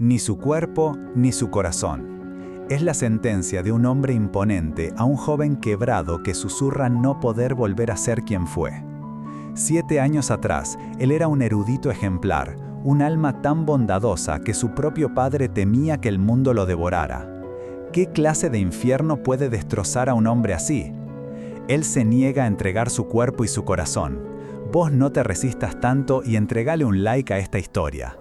Ni su cuerpo, ni su corazón. Es la sentencia de un hombre imponente a un joven quebrado que susurra no poder volver a ser quien fue. 7 años atrás, él era un erudito ejemplar, un alma tan bondadosa que su propio padre temía que el mundo lo devorara. ¿Qué clase de infierno puede destrozar a un hombre así? Él se niega a entregar su cuerpo y su corazón. Vos no te resistas tanto y entregale un like a esta historia.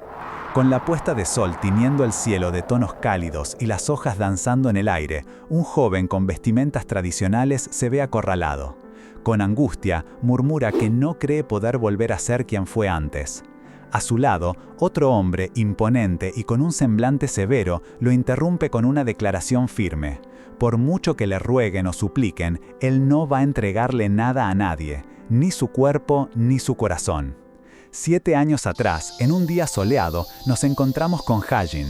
Con la puesta de sol tiñendo el cielo de tonos cálidos y las hojas danzando en el aire, un joven con vestimentas tradicionales se ve acorralado. Con angustia, murmura que no cree poder volver a ser quien fue antes. A su lado, otro hombre, imponente y con un semblante severo, lo interrumpe con una declaración firme. Por mucho que le rueguen o supliquen, él no va a entregarle nada a nadie, ni su cuerpo ni su corazón. 7 años atrás, en un día soleado, nos encontramos con Ha-jin.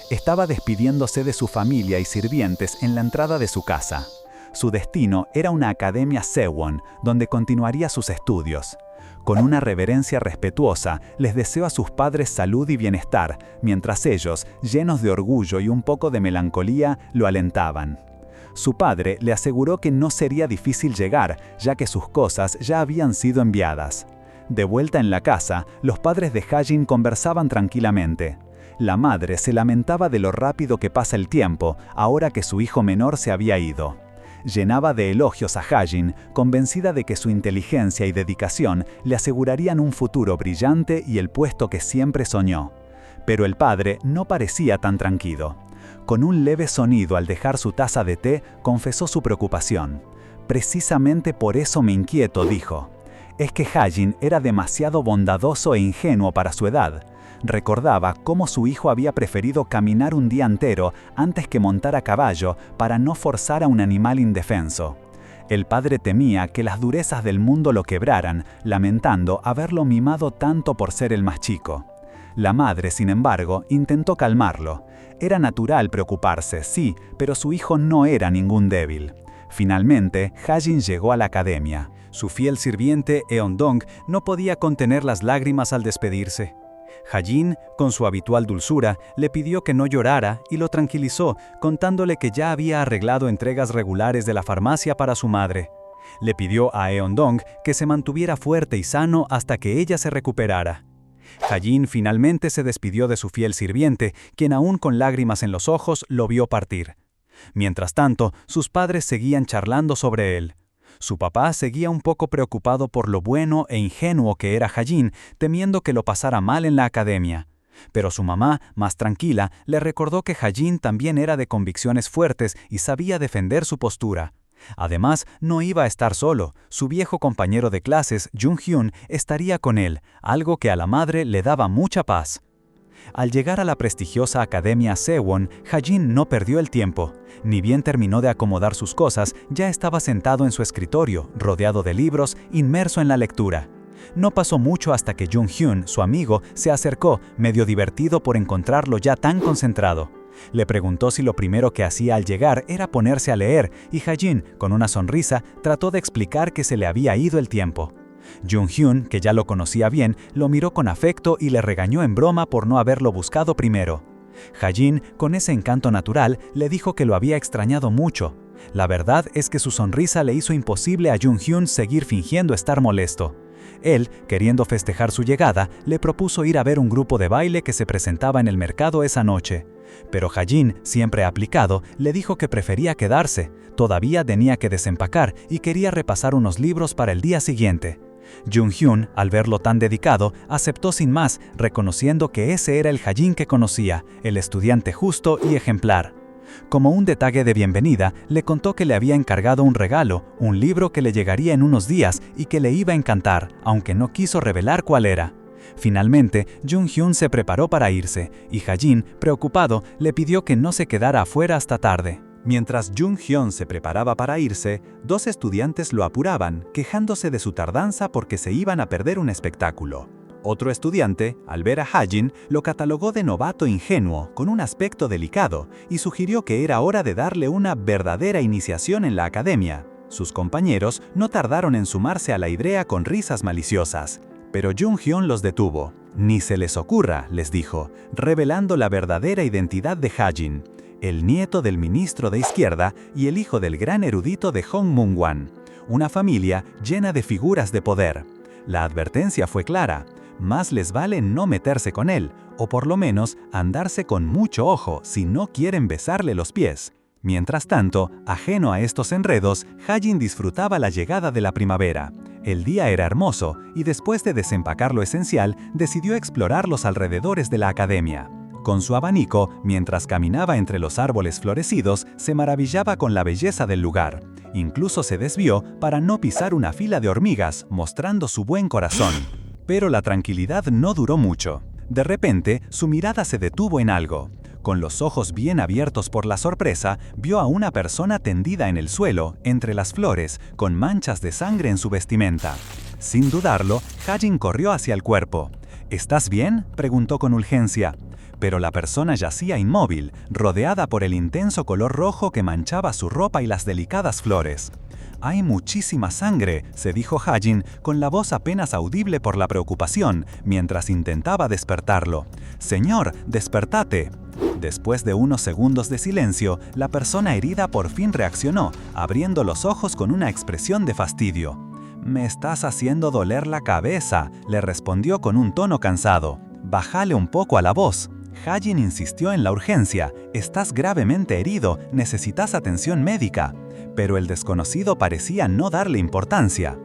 Estaba despidiéndose de su familia y sirvientes en la entrada de su casa. Su destino era una academia Sewon, donde continuaría sus estudios. Con una reverencia respetuosa, les deseó a sus padres salud y bienestar, mientras ellos, llenos de orgullo y un poco de melancolía, lo alentaban. Su padre le aseguró que no sería difícil llegar, ya que sus cosas ya habían sido enviadas. De vuelta en la casa, los padres de Ha-jin conversaban tranquilamente. La madre se lamentaba de lo rápido que pasa el tiempo, ahora que su hijo menor se había ido. Llenaba de elogios a Ha-jin, convencida de que su inteligencia y dedicación le asegurarían un futuro brillante y el puesto que siempre soñó. Pero el padre no parecía tan tranquilo. Con un leve sonido al dejar su taza de té, confesó su preocupación. «Precisamente por eso me inquieto», dijo. Es que Ha-jin era demasiado bondadoso e ingenuo para su edad. Recordaba cómo su hijo había preferido caminar un día entero antes que montar a caballo para no forzar a un animal indefenso. El padre temía que las durezas del mundo lo quebraran, lamentando haberlo mimado tanto por ser el más chico. La madre, sin embargo, intentó calmarlo. Era natural preocuparse, sí, pero su hijo no era ningún débil. Finalmente, Ha-jin llegó a la academia. Su fiel sirviente, Eon-dong, no podía contener las lágrimas al despedirse. Ha-jin, con su habitual dulzura, le pidió que no llorara y lo tranquilizó, contándole que ya había arreglado entregas regulares de la farmacia para su madre. Le pidió a Eon-dong que se mantuviera fuerte y sano hasta que ella se recuperara. Ha-jin finalmente se despidió de su fiel sirviente, quien aún con lágrimas en los ojos lo vio partir. Mientras tanto, sus padres seguían charlando sobre él. Su papá seguía un poco preocupado por lo bueno e ingenuo que era Ha-jin, temiendo que lo pasara mal en la academia. Pero su mamá, más tranquila, le recordó que Ha-jin también era de convicciones fuertes y sabía defender su postura. Además, no iba a estar solo. Su viejo compañero de clases, Jung-hyun, estaría con él, algo que a la madre le daba mucha paz. Al llegar a la prestigiosa academia Sewon, Ha-jin no perdió el tiempo. Ni bien terminó de acomodar sus cosas, ya estaba sentado en su escritorio, rodeado de libros, inmerso en la lectura. No pasó mucho hasta que Jung-hyun, su amigo, se acercó, medio divertido por encontrarlo ya tan concentrado. Le preguntó si lo primero que hacía al llegar era ponerse a leer, y Ha-jin, con una sonrisa, trató de explicar que se le había ido el tiempo. Jung-hyun, que ya lo conocía bien, lo miró con afecto y le regañó en broma por no haberlo buscado primero. Ha-jin, con ese encanto natural, le dijo que lo había extrañado mucho. La verdad es que su sonrisa le hizo imposible a Jung-hyun seguir fingiendo estar molesto. Él, queriendo festejar su llegada, le propuso ir a ver un grupo de baile que se presentaba en el mercado esa noche. Pero Ha-jin, siempre aplicado, le dijo que prefería quedarse. Todavía tenía que desempacar y quería repasar unos libros para el día siguiente. Jung-hyun, al verlo tan dedicado, aceptó sin más, reconociendo que ese era el Ha-jin que conocía, el estudiante justo y ejemplar. Como un detalle de bienvenida, le contó que le había encargado un regalo, un libro que le llegaría en unos días y que le iba a encantar, aunque no quiso revelar cuál era. Finalmente, Jung-hyun se preparó para irse, y Ha-jin, preocupado, le pidió que no se quedara afuera hasta tarde. Mientras Jung-hyun se preparaba para irse, 2 estudiantes lo apuraban, quejándose de su tardanza porque se iban a perder un espectáculo. Otro estudiante, al ver a Ha-jin, lo catalogó de novato ingenuo, con un aspecto delicado, y sugirió que era hora de darle una verdadera iniciación en la academia. Sus compañeros no tardaron en sumarse a la idea con risas maliciosas. Pero Jung-hyun los detuvo. Ni se les ocurra, les dijo, revelando la verdadera identidad de Ha-jin, el nieto del ministro de izquierda y el hijo del gran erudito de Hong Mung-wan, una familia llena de figuras de poder. La advertencia fue clara: más les vale no meterse con él, o por lo menos andarse con mucho ojo si no quieren besarle los pies. Mientras tanto, ajeno a estos enredos, Ha-jin disfrutaba la llegada de la primavera. El día era hermoso y después de desempacar lo esencial, decidió explorar los alrededores de la academia. Con su abanico, mientras caminaba entre los árboles florecidos, se maravillaba con la belleza del lugar. Incluso se desvió para no pisar una fila de hormigas, mostrando su buen corazón. Pero la tranquilidad no duró mucho. De repente, su mirada se detuvo en algo. Con los ojos bien abiertos por la sorpresa, vio a una persona tendida en el suelo, entre las flores, con manchas de sangre en su vestimenta. Sin dudarlo, Ha-jin corrió hacia el cuerpo. ¿Estás bien?, preguntó con urgencia. Pero la persona yacía inmóvil, rodeada por el intenso color rojo que manchaba su ropa y las delicadas flores. «Hay muchísima sangre», se dijo Ha-jin, con la voz apenas audible por la preocupación, mientras intentaba despertarlo. «Señor, despertate». Después de unos segundos de silencio, la persona herida por fin reaccionó, abriendo los ojos con una expresión de fastidio. «Me estás haciendo doler la cabeza», le respondió con un tono cansado. «Bájale un poco a la voz». Ha-jin insistió en la urgencia. «Estás gravemente herido, necesitas atención médica». Pero el desconocido parecía no darle importancia.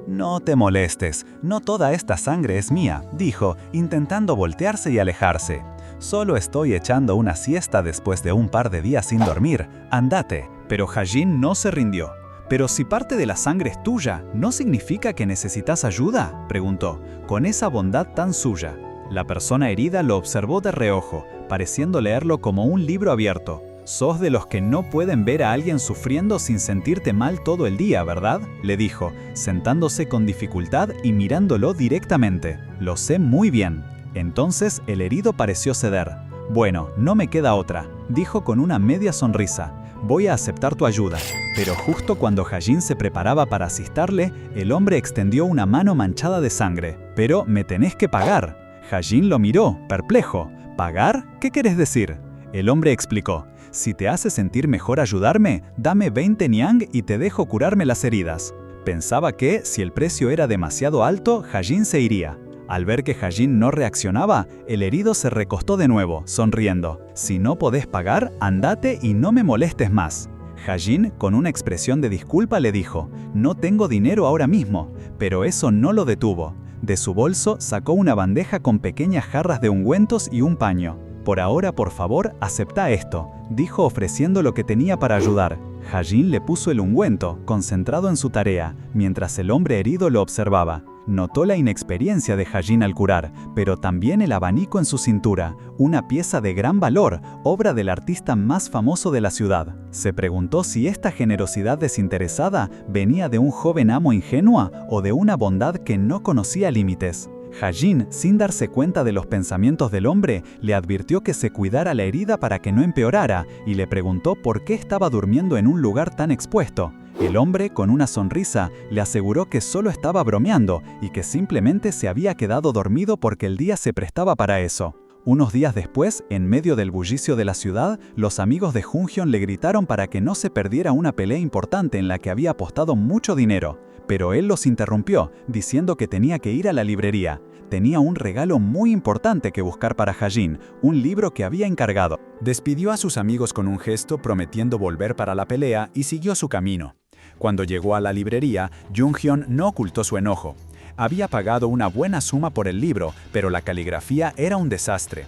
«No te molestes, no toda esta sangre es mía», dijo, intentando voltearse y alejarse. «Solo estoy echando una siesta después de un par de días sin dormir. Andate». Pero Ha-jin no se rindió. «¿Pero si parte de la sangre es tuya, ¿no significa que necesitas ayuda?», preguntó, con esa bondad tan suya. La persona herida lo observó de reojo, pareciendo leerlo como un libro abierto. «Sos de los que no pueden ver a alguien sufriendo sin sentirte mal todo el día, ¿verdad?», le dijo, sentándose con dificultad y mirándolo directamente. «Lo sé muy bien». Entonces el herido pareció ceder. «Bueno, no me queda otra», dijo con una media sonrisa. «Voy a aceptar tu ayuda». Pero justo cuando Ha-jin se preparaba para asistirle, el hombre extendió una mano manchada de sangre. «Pero me tenés que pagar». Ha-jin lo miró, perplejo. «¿Pagar? ¿Qué querés decir?». El hombre explicó: «Si te hace sentir mejor ayudarme, dame 20 niang y te dejo curarme las heridas». Pensaba que, si el precio era demasiado alto, Ha-jin se iría. Al ver que Ha-jin no reaccionaba, el herido se recostó de nuevo, sonriendo. «Si no podés pagar, andate y no me molestes más». Ha-jin, con una expresión de disculpa, le dijo: «No tengo dinero ahora mismo», pero eso no lo detuvo. De su bolso sacó una bandeja con pequeñas jarras de ungüentos y un paño. «Por ahora, por favor, acepta esto», dijo ofreciendo lo que tenía para ayudar. Ha-jin le puso el ungüento, concentrado en su tarea, mientras el hombre herido lo observaba. Notó la inexperiencia de Ha-jin al curar, pero también el abanico en su cintura, una pieza de gran valor, obra del artista más famoso de la ciudad. Se preguntó si esta generosidad desinteresada venía de un joven amo ingenua o de una bondad que no conocía límites. Ha-jin, sin darse cuenta de los pensamientos del hombre, le advirtió que se cuidara la herida para que no empeorara y le preguntó por qué estaba durmiendo en un lugar tan expuesto. El hombre, con una sonrisa, le aseguró que solo estaba bromeando y que simplemente se había quedado dormido porque el día se prestaba para eso. Unos días después, en medio del bullicio de la ciudad, los amigos de Jung-hyun le gritaron para que no se perdiera una pelea importante en la que había apostado mucho dinero. Pero él los interrumpió, diciendo que tenía que ir a la librería. Tenía un regalo muy importante que buscar para Ha-jin, un libro que había encargado. Despidió a sus amigos con un gesto prometiendo volver para la pelea y siguió su camino. Cuando llegó a la librería, Jung-hyun no ocultó su enojo. Había pagado una buena suma por el libro, pero la caligrafía era un desastre.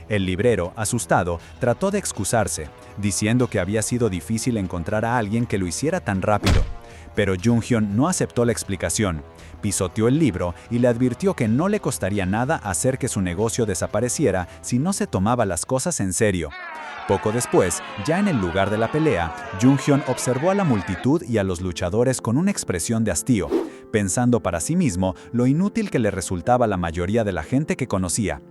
El librero, asustado, trató de excusarse, diciendo que había sido difícil encontrar a alguien que lo hiciera tan rápido. Pero Jung-hyun no aceptó la explicación. Pisoteó el libro y le advirtió que no le costaría nada hacer que su negocio desapareciera si no se tomaba las cosas en serio. Poco después, ya en el lugar de la pelea, Jung-hyun observó a la multitud y a los luchadores con una expresión de hastío. pensando para sí mismo lo inútil que le resultaba la mayoría de la gente que conocía.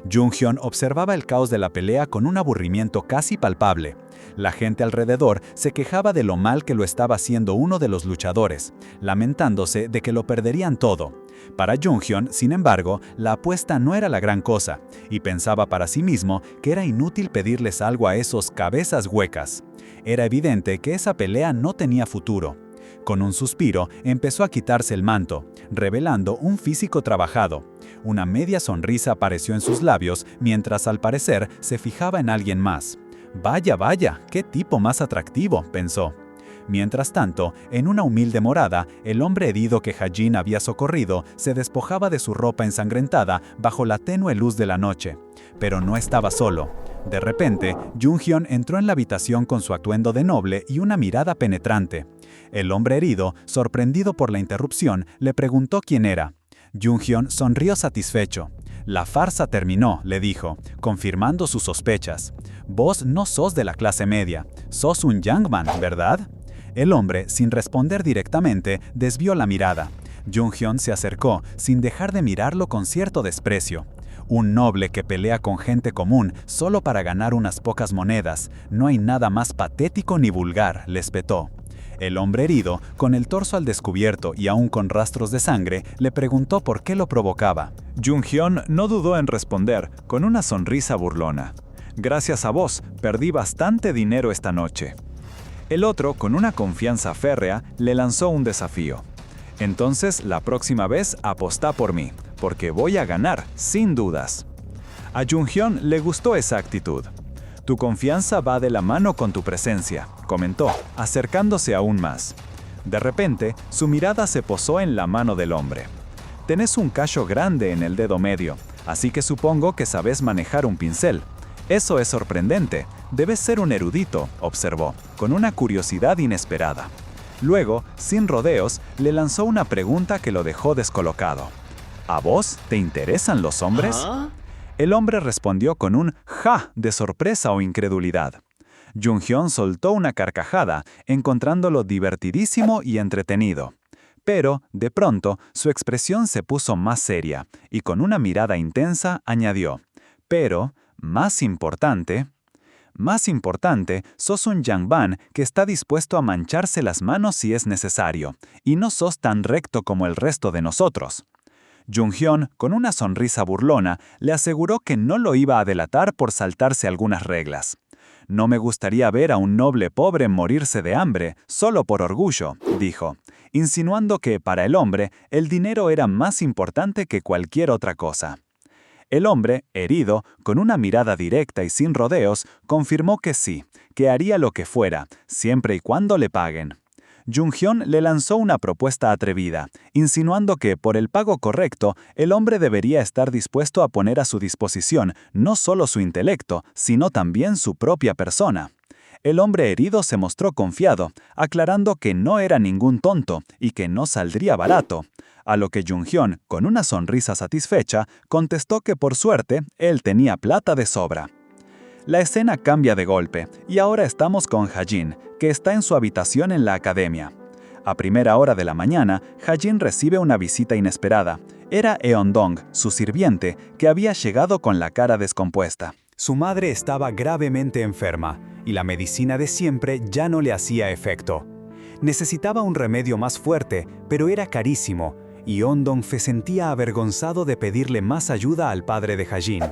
Jung-hyun observaba el caos de la pelea con un aburrimiento casi palpable. La gente alrededor se quejaba de lo mal que lo estaba haciendo uno de los luchadores, lamentándose de que lo perderían todo. Para Jung-hyun, sin embargo, la apuesta no era la gran cosa, y pensaba para sí mismo que era inútil pedirles algo a esos cabezas huecas. Era evidente que esa pelea no tenía futuro. Con un suspiro, empezó a quitarse el manto, revelando un físico trabajado. Una media sonrisa apareció en sus labios, mientras al parecer se fijaba en alguien más. «Vaya, vaya, qué tipo más atractivo», pensó. Mientras tanto, en una humilde morada, el hombre herido que Ha-jin había socorrido se despojaba de su ropa ensangrentada bajo la tenue luz de la noche. Pero no estaba solo. De repente, Jung-hyun entró en la habitación con su atuendo de noble y una mirada penetrante. El hombre herido, sorprendido por la interrupción, le preguntó quién era. Jung-hyun sonrió satisfecho. «La farsa terminó», le dijo, confirmando sus sospechas. «Vos no sos de la clase media, sos un Yangman, ¿verdad?». El hombre, sin responder directamente, desvió la mirada. Jung-hyun se acercó, sin dejar de mirarlo con cierto desprecio. Un noble que pelea con gente común solo para ganar unas pocas monedas. No hay nada más patético ni vulgar, le espetó. El hombre herido, con el torso al descubierto y aún con rastros de sangre, le preguntó por qué lo provocaba. Jung-hyun no dudó en responder, con una sonrisa burlona. «Gracias a vos, perdí bastante dinero esta noche». El otro, con una confianza férrea, le lanzó un desafío. «Entonces, la próxima vez apostá por mí, porque voy a ganar, sin dudas». A Jung-hyun le gustó esa actitud. «Tu confianza va de la mano con tu presencia», comentó, acercándose aún más. De repente, su mirada se posó en la mano del hombre. «Tenés un callo grande en el dedo medio, así que supongo que sabés manejar un pincel. Eso es sorprendente. Debes ser un erudito», observó, con una curiosidad inesperada. Luego, sin rodeos, le lanzó una pregunta que lo dejó descolocado. «¿A vos te interesan los hombres?». El hombre respondió con un «ja» de sorpresa o incredulidad. Jung-hyun soltó una carcajada, encontrándolo divertidísimo y entretenido. Pero, de pronto, su expresión se puso más seria, y con una mirada intensa añadió: «Pero, más importante, sos un Yangban que está dispuesto a mancharse las manos si es necesario, y no sos tan recto como el resto de nosotros». Jung-hyun, con una sonrisa burlona, le aseguró que no lo iba a delatar por saltarse algunas reglas. «No me gustaría ver a un noble pobre morirse de hambre, solo por orgullo», dijo, insinuando que, para el hombre, el dinero era más importante que cualquier otra cosa. El hombre, herido, con una mirada directa y sin rodeos, confirmó que sí, que haría lo que fuera, siempre y cuando le paguen. Jung-hyun le lanzó una propuesta atrevida, insinuando que, por el pago correcto, el hombre debería estar dispuesto a poner a su disposición no solo su intelecto, sino también su propia persona. El hombre herido se mostró confiado, aclarando que no era ningún tonto y que no saldría barato, a lo que Jung-hyun, con una sonrisa satisfecha, contestó que por suerte él tenía plata de sobra. La escena cambia de golpe, y ahora estamos con Ha-jin, que está en su habitación en la academia. A primera hora de la mañana, Ha-jin recibe una visita inesperada. Era Eon-dong, su sirviente, que había llegado con la cara descompuesta. Su madre estaba gravemente enferma, y la medicina de siempre ya no le hacía efecto. Necesitaba un remedio más fuerte, pero era carísimo, y Eon-dong se sentía avergonzado de pedirle más ayuda al padre de Ha-jin.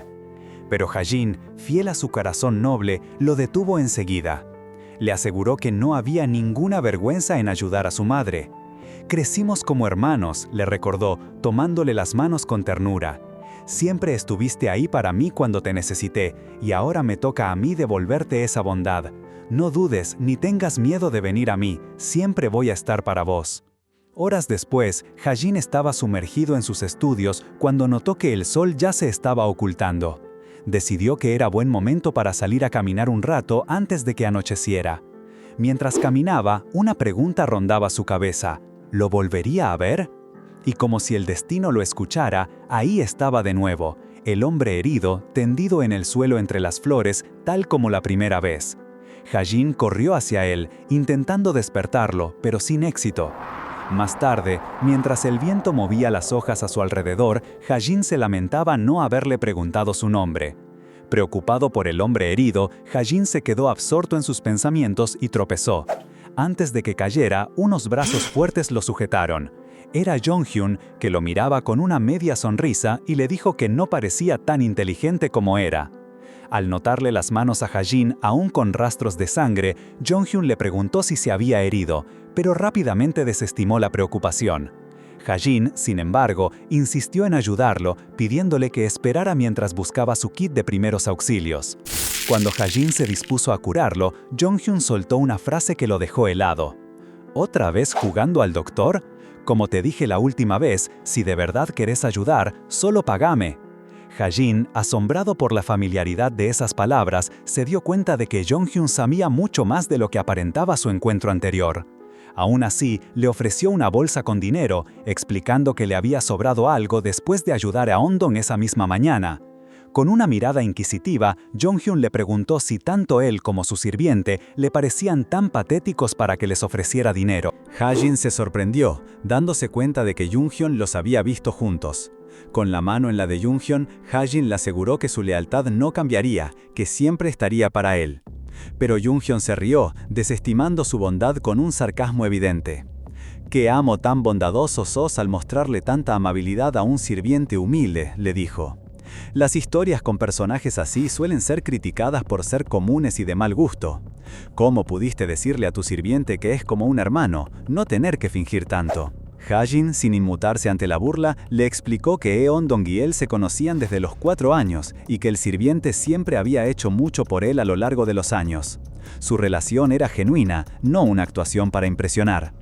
Pero Ha-jin, fiel a su corazón noble, lo detuvo enseguida. Le aseguró que no había ninguna vergüenza en ayudar a su madre. «Crecimos como hermanos», le recordó, tomándole las manos con ternura. «Siempre estuviste ahí para mí cuando te necesité, y ahora me toca a mí devolverte esa bondad. No dudes ni tengas miedo de venir a mí, siempre voy a estar para vos». Horas después, Ha-jin estaba sumergido en sus estudios cuando notó que el sol ya se estaba ocultando. Decidió que era buen momento para salir a caminar un rato antes de que anocheciera. Mientras caminaba, una pregunta rondaba su cabeza: ¿lo volvería a ver? Y como si el destino lo escuchara, ahí estaba de nuevo, el hombre herido, tendido en el suelo entre las flores, tal como la primera vez. Ha-jin corrió hacia él, intentando despertarlo, pero sin éxito. Más tarde, mientras el viento movía las hojas a su alrededor, Ha-jin se lamentaba no haberle preguntado su nombre. Preocupado por el hombre herido, Ha-jin se quedó absorto en sus pensamientos y tropezó. Antes de que cayera, unos brazos fuertes lo sujetaron. Era Jong-hyun, que lo miraba con una media sonrisa y le dijo que no parecía tan inteligente como era. Al notarle las manos a Ha-jin, aún con rastros de sangre, Jong-hyun le preguntó si se había herido, pero rápidamente desestimó la preocupación. Ha-jin, sin embargo, insistió en ayudarlo, pidiéndole que esperara mientras buscaba su kit de primeros auxilios. Cuando Ha-jin se dispuso a curarlo, Jong-hyun soltó una frase que lo dejó helado. ¿Otra vez jugando al doctor? Como te dije la última vez, si de verdad querés ayudar, solo pagame. Ha-jin, asombrado por la familiaridad de esas palabras, se dio cuenta de que Jong-hyun sabía mucho más de lo que aparentaba su encuentro anterior. Aún así, le ofreció una bolsa con dinero, explicando que le había sobrado algo después de ayudar a Ondong esa misma mañana. Con una mirada inquisitiva, Jong-hyun le preguntó si tanto él como su sirviente le parecían tan patéticos para que les ofreciera dinero. Ha-jin se sorprendió, dándose cuenta de que Jong-hyun los había visto juntos. Con la mano en la de Jong-hyun, Ha-jin le aseguró que su lealtad no cambiaría, que siempre estaría para él. Pero Jong-hyun se rió, desestimando su bondad con un sarcasmo evidente. «Qué amo tan bondadoso sos al mostrarle tanta amabilidad a un sirviente humilde», le dijo. Las historias con personajes así suelen ser criticadas por ser comunes y de mal gusto. ¿Cómo pudiste decirle a tu sirviente que es como un hermano, no tener que fingir tanto? Ha-jin, sin inmutarse ante la burla, le explicó que Ondong y él se conocían desde los 4 años y que el sirviente siempre había hecho mucho por él a lo largo de los años. Su relación era genuina, no una actuación para impresionar.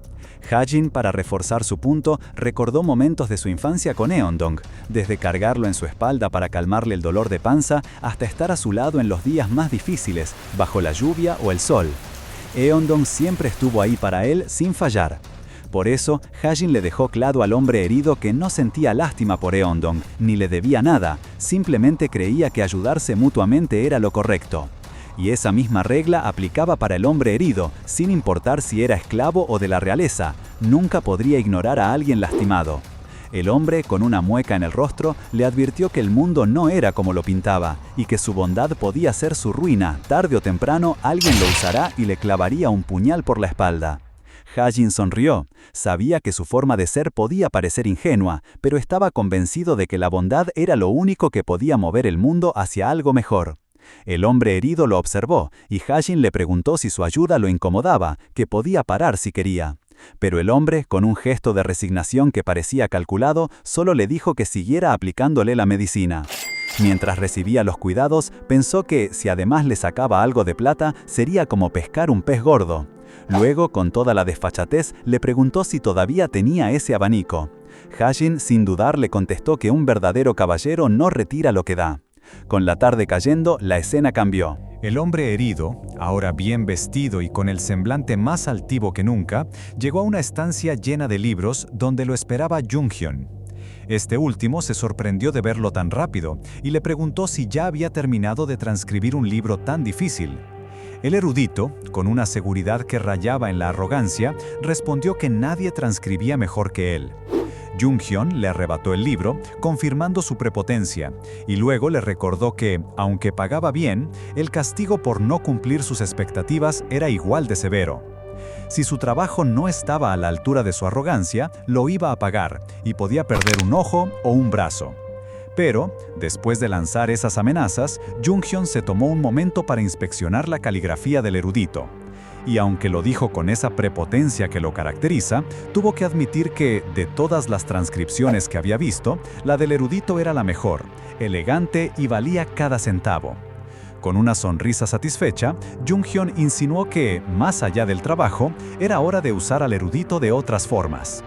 Ha-jin, para reforzar su punto, recordó momentos de su infancia con Eondong, desde cargarlo en su espalda para calmarle el dolor de panza hasta estar a su lado en los días más difíciles, bajo la lluvia o el sol. Eondong siempre estuvo ahí para él sin fallar. Por eso, Ha-jin le dejó claro al hombre herido que no sentía lástima por Eondong, ni le debía nada, simplemente creía que ayudarse mutuamente era lo correcto. Y esa misma regla aplicaba para el hombre herido, sin importar si era esclavo o de la realeza, nunca podría ignorar a alguien lastimado. El hombre, con una mueca en el rostro, le advirtió que el mundo no era como lo pintaba, y que su bondad podía ser su ruina, tarde o temprano alguien lo usará y le clavaría un puñal por la espalda. Ha-jin sonrió. Sabía que su forma de ser podía parecer ingenua, pero estaba convencido de que la bondad era lo único que podía mover el mundo hacia algo mejor. El hombre herido lo observó, y Ha-jin le preguntó si su ayuda lo incomodaba, que podía parar si quería. Pero el hombre, con un gesto de resignación que parecía calculado, solo le dijo que siguiera aplicándole la medicina. Mientras recibía los cuidados, pensó que, si además le sacaba algo de plata, sería como pescar un pez gordo. Luego, con toda la desfachatez, le preguntó si todavía tenía ese abanico. Ha-jin, sin dudar, le contestó que un verdadero caballero no retira lo que da. Con la tarde cayendo, la escena cambió. El hombre herido, ahora bien vestido y con el semblante más altivo que nunca, llegó a una estancia llena de libros donde lo esperaba Jong-hyun. Este último se sorprendió de verlo tan rápido y le preguntó si ya había terminado de transcribir un libro tan difícil. El erudito, con una seguridad que rayaba en la arrogancia, respondió que nadie transcribía mejor que él. Jong-hyun le arrebató el libro, confirmando su prepotencia, y luego le recordó que, aunque pagaba bien, el castigo por no cumplir sus expectativas era igual de severo. Si su trabajo no estaba a la altura de su arrogancia, lo iba a pagar, y podía perder un ojo o un brazo. Pero, después de lanzar esas amenazas, Jong-hyun se tomó un momento para inspeccionar la caligrafía del erudito. Y aunque lo dijo con esa prepotencia que lo caracteriza, tuvo que admitir que, de todas las transcripciones que había visto, la del erudito era la mejor, elegante y valía cada centavo. Con una sonrisa satisfecha, Jong-hyun insinuó que, más allá del trabajo, era hora de usar al erudito de otras formas.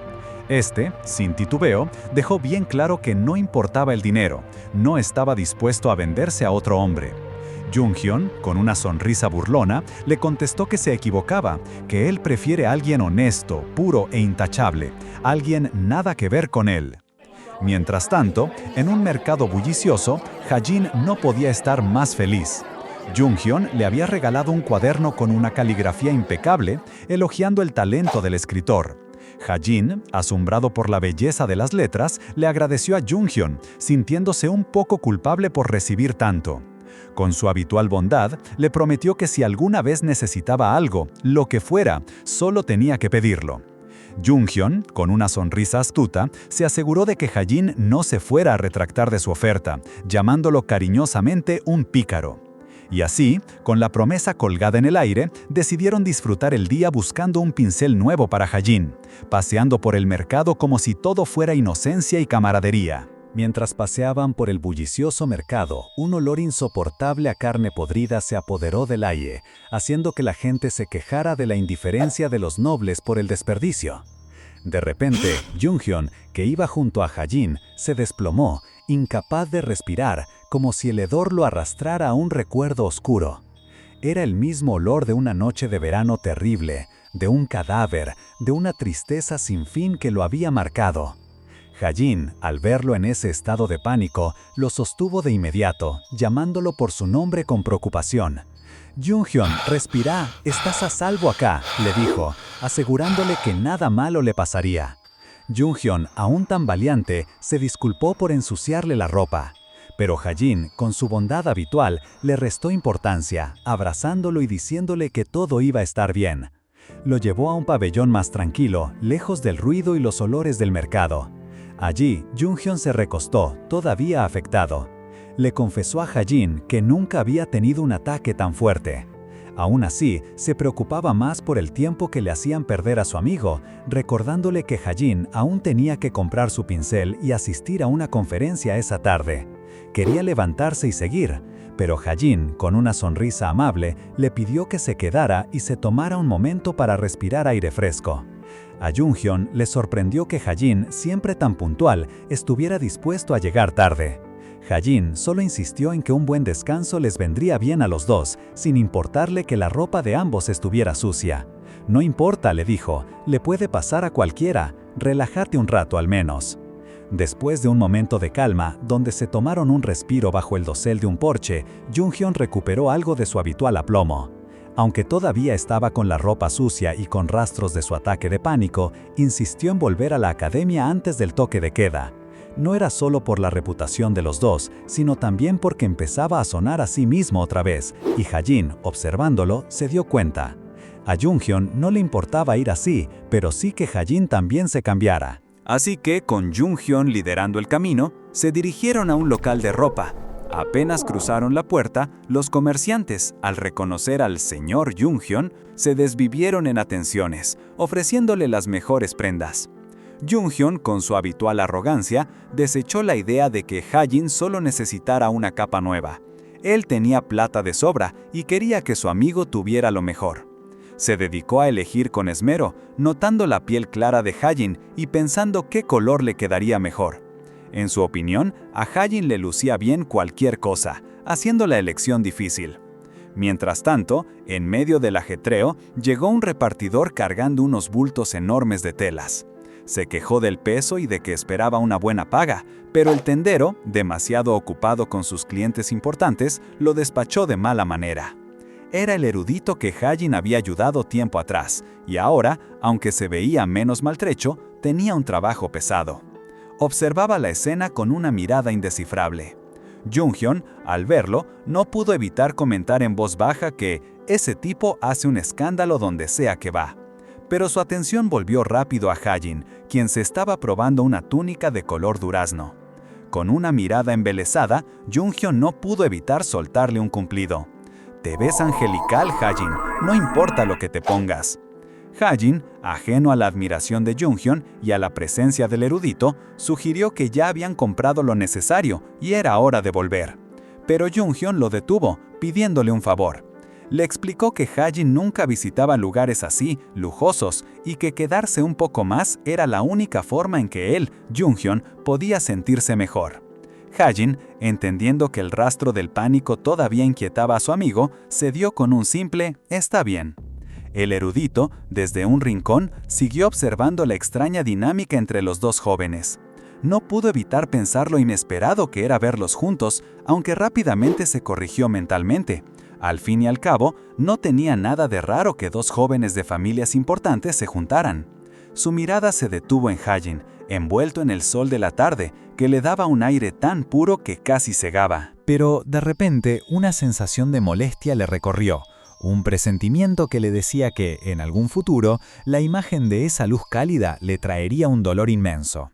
Este, sin titubeo, dejó bien claro que no importaba el dinero, no estaba dispuesto a venderse a otro hombre. Jong-hyun, con una sonrisa burlona, le contestó que se equivocaba, que él prefiere a alguien honesto, puro e intachable, alguien nada que ver con él. Mientras tanto, en un mercado bullicioso, Ha-jin no podía estar más feliz. Jong-hyun le había regalado un cuaderno con una caligrafía impecable, elogiando el talento del escritor. Ha-jin, asombrado por la belleza de las letras, le agradeció a Junghyun, sintiéndose un poco culpable por recibir tanto. Con su habitual bondad, le prometió que si alguna vez necesitaba algo, lo que fuera, solo tenía que pedirlo. Junghyun, con una sonrisa astuta, se aseguró de que Ha-jin no se fuera a retractar de su oferta, llamándolo cariñosamente un pícaro. Y así, con la promesa colgada en el aire, decidieron disfrutar el día buscando un pincel nuevo para Ha-jin, paseando por el mercado como si todo fuera inocencia y camaradería. Mientras paseaban por el bullicioso mercado, un olor insoportable a carne podrida se apoderó del aire, haciendo que la gente se quejara de la indiferencia de los nobles por el desperdicio. De repente, Junghyun, que iba junto a Ha-jin, se desplomó, incapaz de respirar, como si el hedor lo arrastrara a un recuerdo oscuro. Era el mismo olor de una noche de verano terrible, de un cadáver, de una tristeza sin fin que lo había marcado. Ha-jin, al verlo en ese estado de pánico, lo sostuvo de inmediato, llamándolo por su nombre con preocupación. «Junghyun, respira, estás a salvo acá», le dijo, asegurándole que nada malo le pasaría. Junghyun, aún tan valiente, se disculpó por ensuciarle la ropa. Pero Ha-jin, con su bondad habitual, le restó importancia, abrazándolo y diciéndole que todo iba a estar bien. Lo llevó a un pabellón más tranquilo, lejos del ruido y los olores del mercado. Allí, Junghyun se recostó, todavía afectado. Le confesó a Ha-jin que nunca había tenido un ataque tan fuerte. Aún así, se preocupaba más por el tiempo que le hacían perder a su amigo, recordándole que Ha-jin aún tenía que comprar su pincel y asistir a una conferencia esa tarde. Quería levantarse y seguir, pero Ha-jin, con una sonrisa amable, le pidió que se quedara y se tomara un momento para respirar aire fresco. A Junghyun le sorprendió que Ha-jin, siempre tan puntual, estuviera dispuesto a llegar tarde. Ha-jin solo insistió en que un buen descanso les vendría bien a los dos, sin importarle que la ropa de ambos estuviera sucia. «No importa», le dijo, «le puede pasar a cualquiera, relájate un rato al menos». Después de un momento de calma, donde se tomaron un respiro bajo el dosel de un porche, Junghyun recuperó algo de su habitual aplomo. Aunque todavía estaba con la ropa sucia y con rastros de su ataque de pánico, insistió en volver a la academia antes del toque de queda. No era solo por la reputación de los dos, sino también porque empezaba a sonar a sí mismo otra vez, y Ha-jin, observándolo, se dio cuenta. A Junghyun no le importaba ir así, pero sí que Ha-jin también se cambiara. Así que, con Junghyun liderando el camino, se dirigieron a un local de ropa. Apenas cruzaron la puerta, los comerciantes, al reconocer al señor Junghyun, se desvivieron en atenciones, ofreciéndole las mejores prendas. Junghyun, con su habitual arrogancia, desechó la idea de que Ha-jin solo necesitara una capa nueva. Él tenía plata de sobra y quería que su amigo tuviera lo mejor. Se dedicó a elegir con esmero, notando la piel clara de Ha-jin y pensando qué color le quedaría mejor. En su opinión, a Ha-jin le lucía bien cualquier cosa, haciendo la elección difícil. Mientras tanto, en medio del ajetreo, llegó un repartidor cargando unos bultos enormes de telas. Se quejó del peso y de que esperaba una buena paga, pero el tendero, demasiado ocupado con sus clientes importantes, lo despachó de mala manera. Era el erudito que Ha-jin había ayudado tiempo atrás, y ahora, aunque se veía menos maltrecho, tenía un trabajo pesado. Observaba la escena con una mirada indescifrable. Junghyun, al verlo, no pudo evitar comentar en voz baja que ese tipo hace un escándalo donde sea que va. Pero su atención volvió rápido a Ha-jin, quien se estaba probando una túnica de color durazno. Con una mirada embelesada, Junghyun no pudo evitar soltarle un cumplido. «Te ves angelical, Ha-jin, no importa lo que te pongas». Ha-jin, ajeno a la admiración de Junghyun y a la presencia del erudito, sugirió que ya habían comprado lo necesario y era hora de volver. Pero Junghyun lo detuvo, pidiéndole un favor. Le explicó que Ha-jin nunca visitaba lugares así, lujosos, y que quedarse un poco más era la única forma en que él, Junghyun, podía sentirse mejor. Ha-jin, entendiendo que el rastro del pánico todavía inquietaba a su amigo, cedió con un simple «está bien». El erudito, desde un rincón, siguió observando la extraña dinámica entre los dos jóvenes. No pudo evitar pensar lo inesperado que era verlos juntos, aunque rápidamente se corrigió mentalmente. Al fin y al cabo, no tenía nada de raro que dos jóvenes de familias importantes se juntaran. Su mirada se detuvo en Hajin, envuelto en el sol de la tarde, que le daba un aire tan puro que casi cegaba. Pero de repente una sensación de molestia le recorrió, un presentimiento que le decía que, en algún futuro, la imagen de esa luz cálida le traería un dolor inmenso.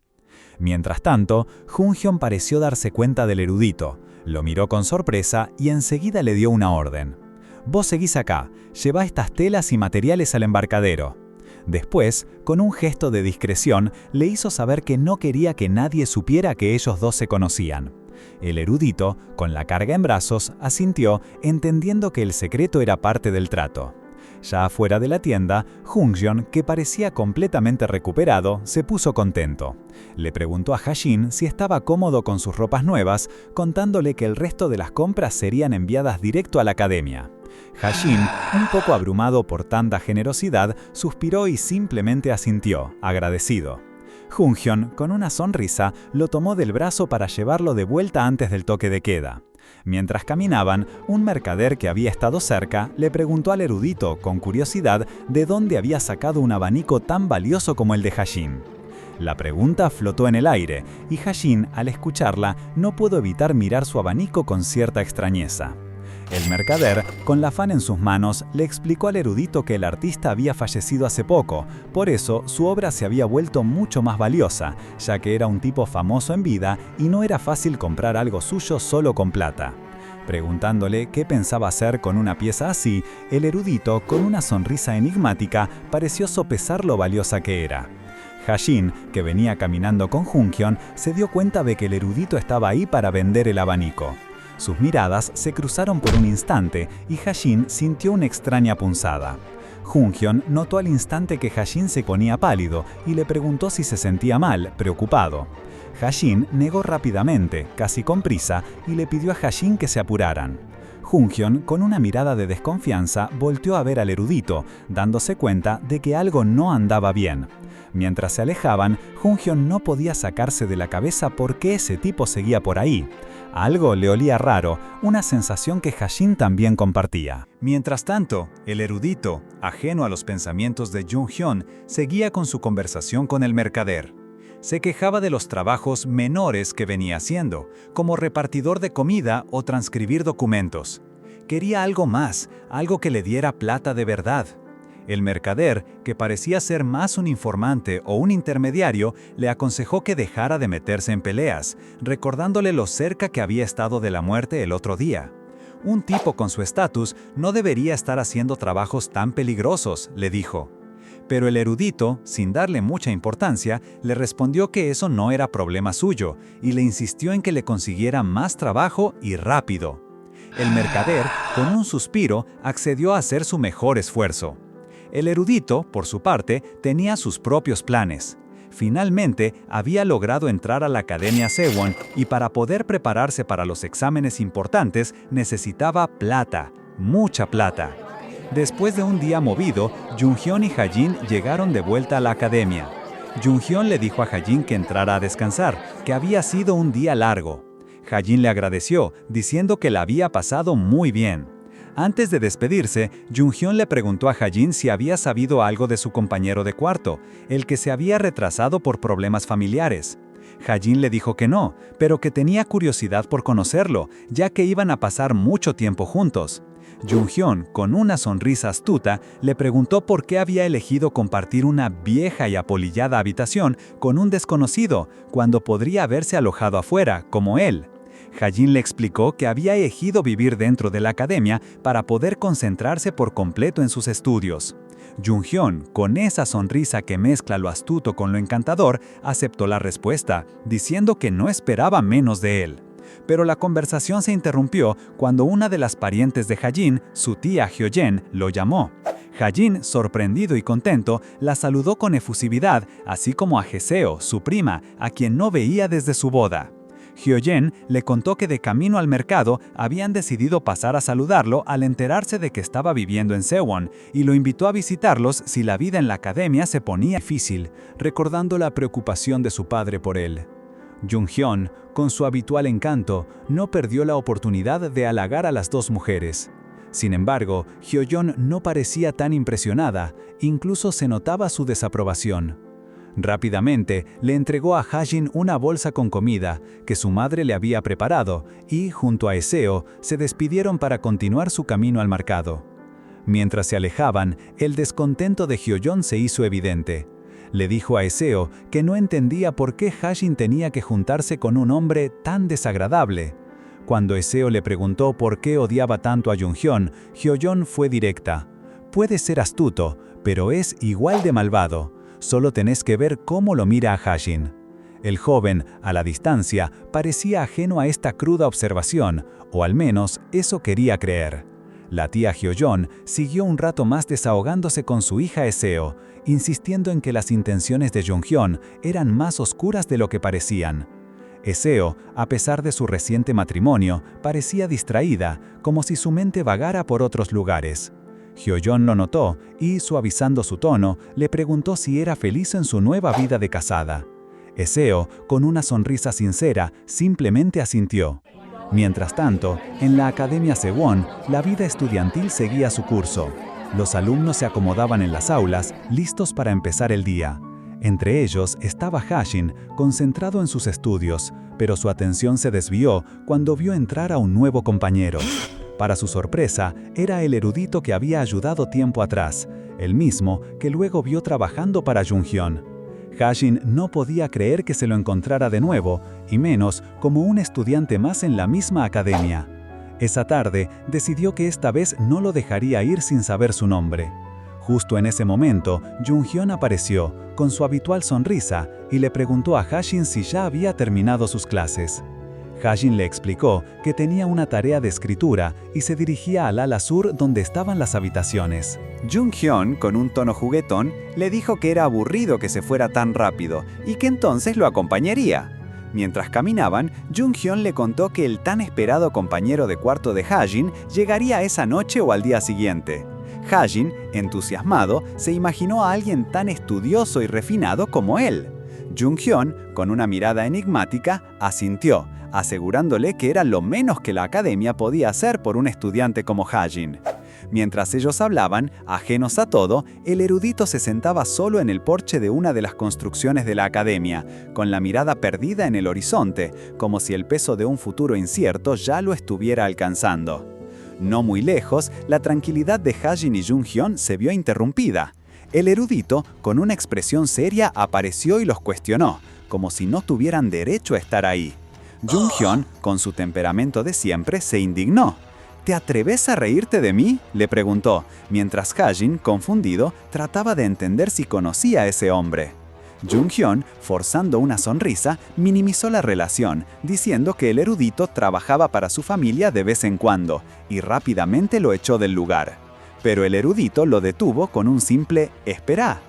Mientras tanto, Junghyun pareció darse cuenta del erudito, lo miró con sorpresa y enseguida le dio una orden. «Vos seguís acá, llevá estas telas y materiales al embarcadero». Después, con un gesto de discreción, le hizo saber que no quería que nadie supiera que ellos dos se conocían. El erudito, con la carga en brazos, asintió, entendiendo que el secreto era parte del trato. Ya afuera de la tienda, Junghyun, que parecía completamente recuperado, se puso contento. Le preguntó a Hajin si estaba cómodo con sus ropas nuevas, contándole que el resto de las compras serían enviadas directo a la academia. Hajin, un poco abrumado por tanta generosidad, suspiró y simplemente asintió, agradecido. Junghyun, con una sonrisa, lo tomó del brazo para llevarlo de vuelta antes del toque de queda. Mientras caminaban, un mercader que había estado cerca le preguntó al erudito, con curiosidad, de dónde había sacado un abanico tan valioso como el de Hajin. La pregunta flotó en el aire, y Hajin, al escucharla, no pudo evitar mirar su abanico con cierta extrañeza. El mercader, con la fan en sus manos, le explicó al erudito que el artista había fallecido hace poco, por eso su obra se había vuelto mucho más valiosa, ya que era un tipo famoso en vida y no era fácil comprar algo suyo solo con plata. Preguntándole qué pensaba hacer con una pieza así, el erudito, con una sonrisa enigmática, pareció sopesar lo valiosa que era. Hajin, que venía caminando con Junghyun, se dio cuenta de que el erudito estaba ahí para vender el abanico. Sus miradas se cruzaron por un instante y Hajin sintió una extraña punzada. Junghyun notó al instante que Hajin se ponía pálido y le preguntó si se sentía mal, preocupado. Hajin negó rápidamente, casi con prisa, y le pidió a Hajin que se apuraran. Junghyun, con una mirada de desconfianza, volteó a ver al erudito, dándose cuenta de que algo no andaba bien. Mientras se alejaban, Junghyun no podía sacarse de la cabeza por qué ese tipo seguía por ahí. Algo le olía raro, una sensación que Hajin también compartía. Mientras tanto, el erudito, ajeno a los pensamientos de Junghyun, seguía con su conversación con el mercader. Se quejaba de los trabajos menores que venía haciendo, como repartidor de comida o transcribir documentos. Quería algo más, algo que le diera plata de verdad. El mercader, que parecía ser más un informante o un intermediario, le aconsejó que dejara de meterse en peleas, recordándole lo cerca que había estado de la muerte el otro día. Un tipo con su estatus no debería estar haciendo trabajos tan peligrosos, le dijo. Pero el erudito, sin darle mucha importancia, le respondió que eso no era problema suyo y le insistió en que le consiguiera más trabajo y rápido. El mercader, con un suspiro, accedió a hacer su mejor esfuerzo. El erudito, por su parte, tenía sus propios planes. Finalmente, había logrado entrar a la Academia Sewon y para poder prepararse para los exámenes importantes necesitaba plata, mucha plata. Después de un día movido, Junghyun y Hajin llegaron de vuelta a la academia. Junghyun le dijo a Hajin que entrara a descansar, que había sido un día largo. Hajin le agradeció, diciendo que la había pasado muy bien. Antes de despedirse, Junghyun le preguntó a Hajin si había sabido algo de su compañero de cuarto, el que se había retrasado por problemas familiares. Hajin le dijo que no, pero que tenía curiosidad por conocerlo, ya que iban a pasar mucho tiempo juntos. Junghyun, con una sonrisa astuta, le preguntó por qué había elegido compartir una vieja y apolillada habitación con un desconocido, cuando podría haberse alojado afuera, como él. Hajin le explicó que había elegido vivir dentro de la academia para poder concentrarse por completo en sus estudios. Junghyun, con esa sonrisa que mezcla lo astuto con lo encantador, aceptó la respuesta, diciendo que no esperaba menos de él. Pero la conversación se interrumpió cuando una de las parientes de Hajin, su tía Hyojen, lo llamó. Hajin, sorprendido y contento, la saludó con efusividad, así como a Heseo, su prima, a quien no veía desde su boda. Hyojen le contó que de camino al mercado habían decidido pasar a saludarlo al enterarse de que estaba viviendo en Sewon y lo invitó a visitarlos si la vida en la academia se ponía difícil, recordando la preocupación de su padre por él. Junghyun, con su habitual encanto, no perdió la oportunidad de halagar a las dos mujeres. Sin embargo, Hyojen no parecía tan impresionada, incluso se notaba su desaprobación. Rápidamente le entregó a Hajin una bolsa con comida que su madre le había preparado y, junto a Eseo, se despidieron para continuar su camino al mercado. Mientras se alejaban, el descontento de Hyoyeon se hizo evidente. Le dijo a Eseo que no entendía por qué Hajin tenía que juntarse con un hombre tan desagradable. Cuando Eseo le preguntó por qué odiaba tanto a Junghyun, Hyoyeon fue directa. Puede ser astuto, pero es igual de malvado. Solo tenés que ver cómo lo mira a Hajin. El joven, a la distancia, parecía ajeno a esta cruda observación, o al menos eso quería creer. La tía Hyoyeon siguió un rato más desahogándose con su hija Eseo, insistiendo en que las intenciones de Junghyun eran más oscuras de lo que parecían. Eseo, a pesar de su reciente matrimonio, parecía distraída, como si su mente vagara por otros lugares. Hyoyeon lo notó y, suavizando su tono, le preguntó si era feliz en su nueva vida de casada. Eseo, con una sonrisa sincera, simplemente asintió. Mientras tanto, en la Academia Sewon, la vida estudiantil seguía su curso. Los alumnos se acomodaban en las aulas, listos para empezar el día. Entre ellos estaba Hajin, concentrado en sus estudios, pero su atención se desvió cuando vio entrar a un nuevo compañero. Para su sorpresa, era el erudito que había ayudado tiempo atrás, el mismo que luego vio trabajando para Junghyun. Hajin no podía creer que se lo encontrara de nuevo, y menos como un estudiante más en la misma academia. Esa tarde, decidió que esta vez no lo dejaría ir sin saber su nombre. Justo en ese momento, Junghyun apareció, con su habitual sonrisa, y le preguntó a Hajin si ya había terminado sus clases. Hajin le explicó que tenía una tarea de escritura y se dirigía al ala sur donde estaban las habitaciones. Junghyun, con un tono juguetón, le dijo que era aburrido que se fuera tan rápido y que entonces lo acompañaría. Mientras caminaban, Junghyun le contó que el tan esperado compañero de cuarto de Hajin llegaría esa noche o al día siguiente. Hajin, entusiasmado, se imaginó a alguien tan estudioso y refinado como él. Junghyun, con una mirada enigmática, asintió, asegurándole que era lo menos que la academia podía hacer por un estudiante como Hajin. Mientras ellos hablaban, ajenos a todo, el erudito se sentaba solo en el porche de una de las construcciones de la academia, con la mirada perdida en el horizonte, como si el peso de un futuro incierto ya lo estuviera alcanzando. No muy lejos, la tranquilidad de Hajin y Junghyun se vio interrumpida. El erudito, con una expresión seria, apareció y los cuestionó, como si no tuvieran derecho a estar ahí. Junghyun, con su temperamento de siempre, se indignó. ¿Te atreves a reírte de mí?, le preguntó, mientras Hajin, confundido, trataba de entender si conocía a ese hombre. Junghyun, forzando una sonrisa, minimizó la relación, diciendo que el erudito trabajaba para su familia de vez en cuando, y rápidamente lo echó del lugar. Pero el erudito lo detuvo con un simple «espera».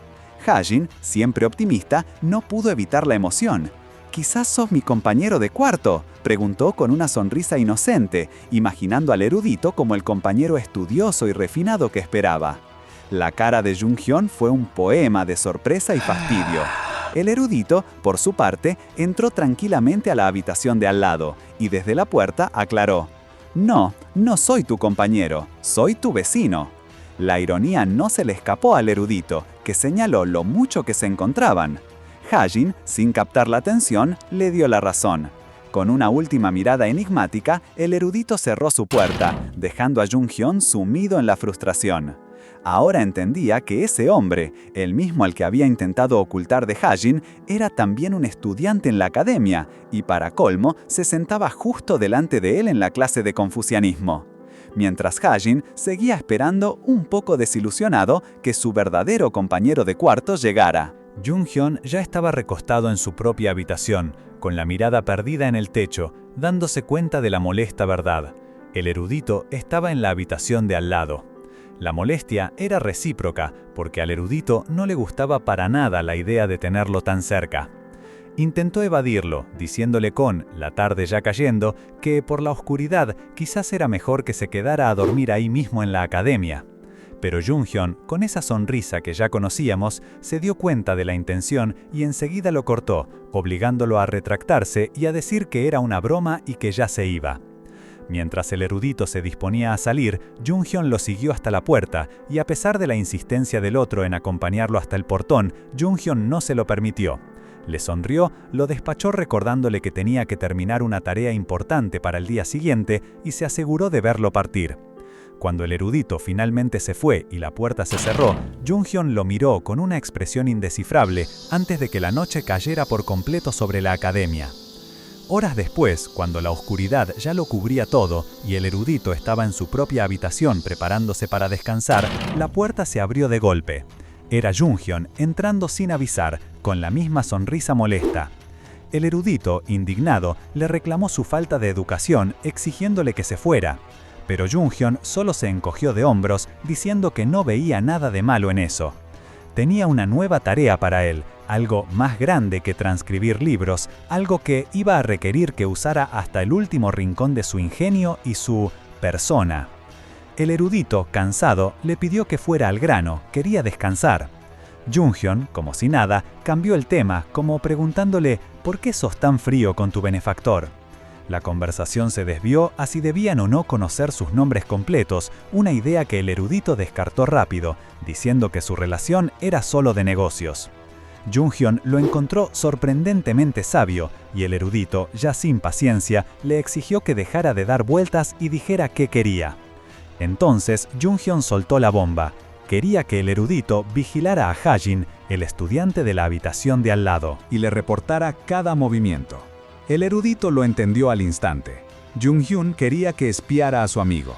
Hajin, siempre optimista, no pudo evitar la emoción. «¿Quizás sos mi compañero de cuarto?», preguntó con una sonrisa inocente, imaginando al erudito como el compañero estudioso y refinado que esperaba. La cara de Junghyun fue un poema de sorpresa y fastidio. El erudito, por su parte, entró tranquilamente a la habitación de al lado y desde la puerta aclaró: «No, no soy tu compañero, soy tu vecino». La ironía no se le escapó al erudito, que señaló lo mucho que se encontraban. Hajin, sin captar la atención, le dio la razón. Con una última mirada enigmática, el erudito cerró su puerta, dejando a Junghyun sumido en la frustración. Ahora entendía que ese hombre, el mismo al que había intentado ocultar de Hajin, era también un estudiante en la academia y, para colmo, se sentaba justo delante de él en la clase de confucianismo. Mientras Hajin seguía esperando, un poco desilusionado, que su verdadero compañero de cuarto llegara. Junghyun ya estaba recostado en su propia habitación, con la mirada perdida en el techo, dándose cuenta de la molesta verdad. El erudito estaba en la habitación de al lado. La molestia era recíproca, porque al erudito no le gustaba para nada la idea de tenerlo tan cerca. Intentó evadirlo, diciéndole con, la tarde ya cayendo, que por la oscuridad quizás era mejor que se quedara a dormir ahí mismo en la academia. Pero Junghyun, con esa sonrisa que ya conocíamos, se dio cuenta de la intención y enseguida lo cortó, obligándolo a retractarse y a decir que era una broma y que ya se iba. Mientras el erudito se disponía a salir, Junghyun lo siguió hasta la puerta, y a pesar de la insistencia del otro en acompañarlo hasta el portón, Junghyun no se lo permitió. Le sonrió, lo despachó recordándole que tenía que terminar una tarea importante para el día siguiente y se aseguró de verlo partir. Cuando el erudito finalmente se fue y la puerta se cerró, Junghyun lo miró con una expresión indescifrable antes de que la noche cayera por completo sobre la academia. Horas después, cuando la oscuridad ya lo cubría todo y el erudito estaba en su propia habitación preparándose para descansar, la puerta se abrió de golpe. Era Junghyun entrando sin avisar, con la misma sonrisa molesta. El erudito, indignado, le reclamó su falta de educación, exigiéndole que se fuera. Pero Junghyun solo se encogió de hombros, diciendo que no veía nada de malo en eso. Tenía una nueva tarea para él, algo más grande que transcribir libros, algo que iba a requerir que usara hasta el último rincón de su ingenio y su persona. El erudito, cansado, le pidió que fuera al grano, quería descansar. Junghyun, como si nada, cambió el tema, como preguntándole ¿por qué sos tan frío con tu benefactor? La conversación se desvió a si debían o no conocer sus nombres completos, una idea que el erudito descartó rápido, diciendo que su relación era solo de negocios. Junghyun lo encontró sorprendentemente sabio, y el erudito, ya sin paciencia, le exigió que dejara de dar vueltas y dijera qué quería. Entonces Junghyun soltó la bomba. Quería que el erudito vigilara a Hajin, el estudiante de la habitación de al lado, y le reportara cada movimiento. El erudito lo entendió al instante. Junghyun quería que espiara a su amigo.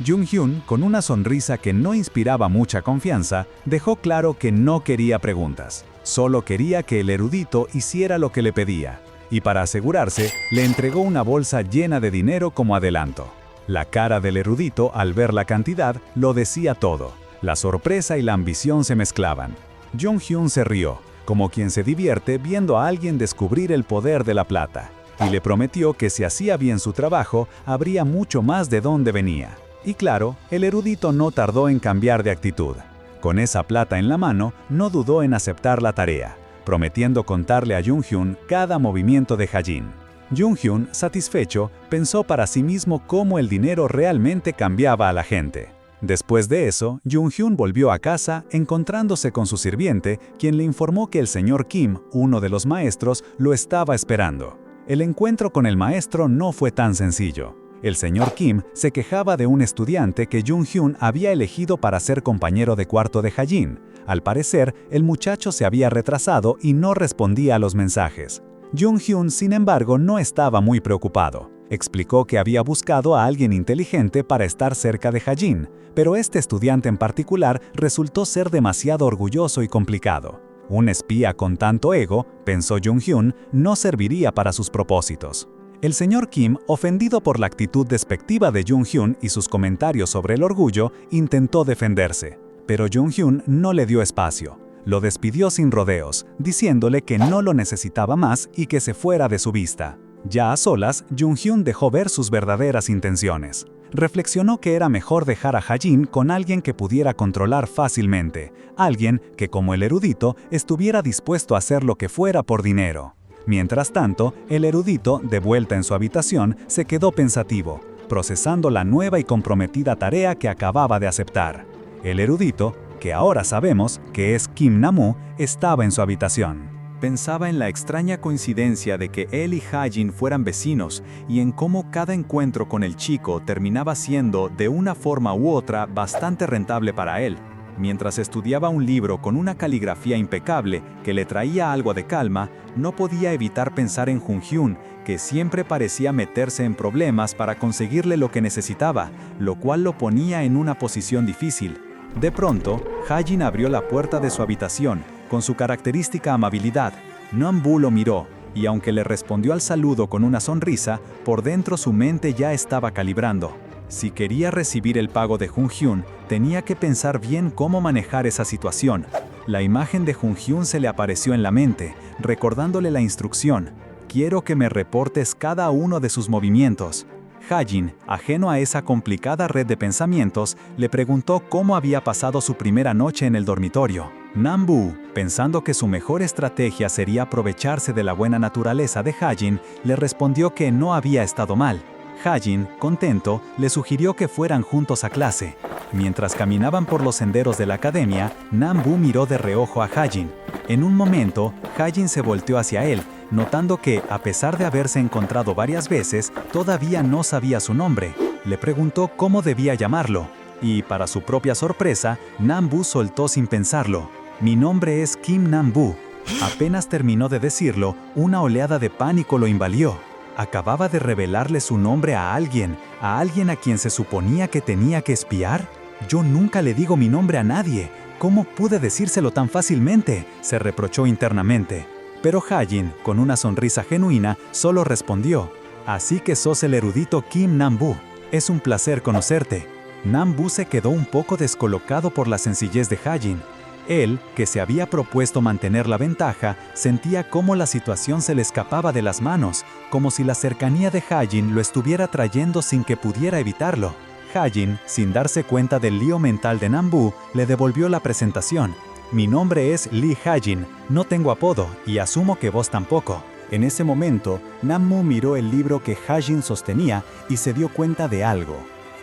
Junghyun, con una sonrisa que no inspiraba mucha confianza, dejó claro que no quería preguntas. Solo quería que el erudito hiciera lo que le pedía, y para asegurarse, le entregó una bolsa llena de dinero como adelanto. La cara del erudito, al ver la cantidad, lo decía todo. La sorpresa y la ambición se mezclaban. Junghyun se rió, como quien se divierte viendo a alguien descubrir el poder de la plata, y le prometió que si hacía bien su trabajo, habría mucho más de dónde venía. Y claro, el erudito no tardó en cambiar de actitud. Con esa plata en la mano, no dudó en aceptar la tarea, prometiendo contarle a Junghyun cada movimiento de Hajin. Junghyun, satisfecho, pensó para sí mismo cómo el dinero realmente cambiaba a la gente. Después de eso, Junghyun volvió a casa, encontrándose con su sirviente, quien le informó que el señor Kim, uno de los maestros, lo estaba esperando. El encuentro con el maestro no fue tan sencillo. El señor Kim se quejaba de un estudiante que Junghyun había elegido para ser compañero de cuarto de Hajin. Al parecer, el muchacho se había retrasado y no respondía a los mensajes. Junghyun, sin embargo, no estaba muy preocupado. Explicó que había buscado a alguien inteligente para estar cerca de Hajin, pero este estudiante en particular resultó ser demasiado orgulloso y complicado. Un espía con tanto ego, pensó Junghyun, no serviría para sus propósitos. El señor Kim, ofendido por la actitud despectiva de Junghyun y sus comentarios sobre el orgullo, intentó defenderse, pero Junghyun no le dio espacio. Lo despidió sin rodeos, diciéndole que no lo necesitaba más y que se fuera de su vista. Ya a solas, Junghyun dejó ver sus verdaderas intenciones. Reflexionó que era mejor dejar a Hajin con alguien que pudiera controlar fácilmente, alguien que, como el erudito, estuviera dispuesto a hacer lo que fuera por dinero. Mientras tanto, el erudito, de vuelta en su habitación, se quedó pensativo, procesando la nueva y comprometida tarea que acababa de aceptar. El erudito, que ahora sabemos que es Kim Namu, estaba en su habitación. Pensaba en la extraña coincidencia de que él y Hajin fueran vecinos y en cómo cada encuentro con el chico terminaba siendo, de una forma u otra, bastante rentable para él. Mientras estudiaba un libro con una caligrafía impecable que le traía algo de calma, no podía evitar pensar en Junghyun, que siempre parecía meterse en problemas para conseguirle lo que necesitaba, lo cual lo ponía en una posición difícil. De pronto, Hajin abrió la puerta de su habitación, con su característica amabilidad. Nambu lo miró, y aunque le respondió al saludo con una sonrisa, por dentro su mente ya estaba calibrando. Si quería recibir el pago de Junghyun, tenía que pensar bien cómo manejar esa situación. La imagen de Junghyun se le apareció en la mente, recordándole la instrucción: «Quiero que me reportes cada uno de sus movimientos». Hajin, ajeno a esa complicada red de pensamientos, le preguntó cómo había pasado su primera noche en el dormitorio. Nambu, pensando que su mejor estrategia sería aprovecharse de la buena naturaleza de Hajin, le respondió que no había estado mal. Hajin, contento, le sugirió que fueran juntos a clase. Mientras caminaban por los senderos de la academia, Nam-bu miró de reojo a Hajin. En un momento, Hajin se volteó hacia él, notando que, a pesar de haberse encontrado varias veces, todavía no sabía su nombre. Le preguntó cómo debía llamarlo. Y, para su propia sorpresa, Nam-bu soltó sin pensarlo. «Mi nombre es Kim Nam-bu». Apenas terminó de decirlo, una oleada de pánico lo invadió. ¿Acababa de revelarle su nombre a alguien a quien se suponía que tenía que espiar? Yo nunca le digo mi nombre a nadie. ¿Cómo pude decírselo tan fácilmente?, se reprochó internamente. Pero Hajin, con una sonrisa genuina, solo respondió: «Así que sos el erudito Kim Nam-bu. Es un placer conocerte». Nam-bu se quedó un poco descolocado por la sencillez de Hajin. Él, que se había propuesto mantener la ventaja, sentía cómo la situación se le escapaba de las manos, como si la cercanía de Hajin lo estuviera trayendo sin que pudiera evitarlo. Hajin, sin darse cuenta del lío mental de Nam-bu, le devolvió la presentación. «Mi nombre es Lee Hajin, no tengo apodo y asumo que vos tampoco». En ese momento, Nam-bu miró el libro que Hajin sostenía y se dio cuenta de algo.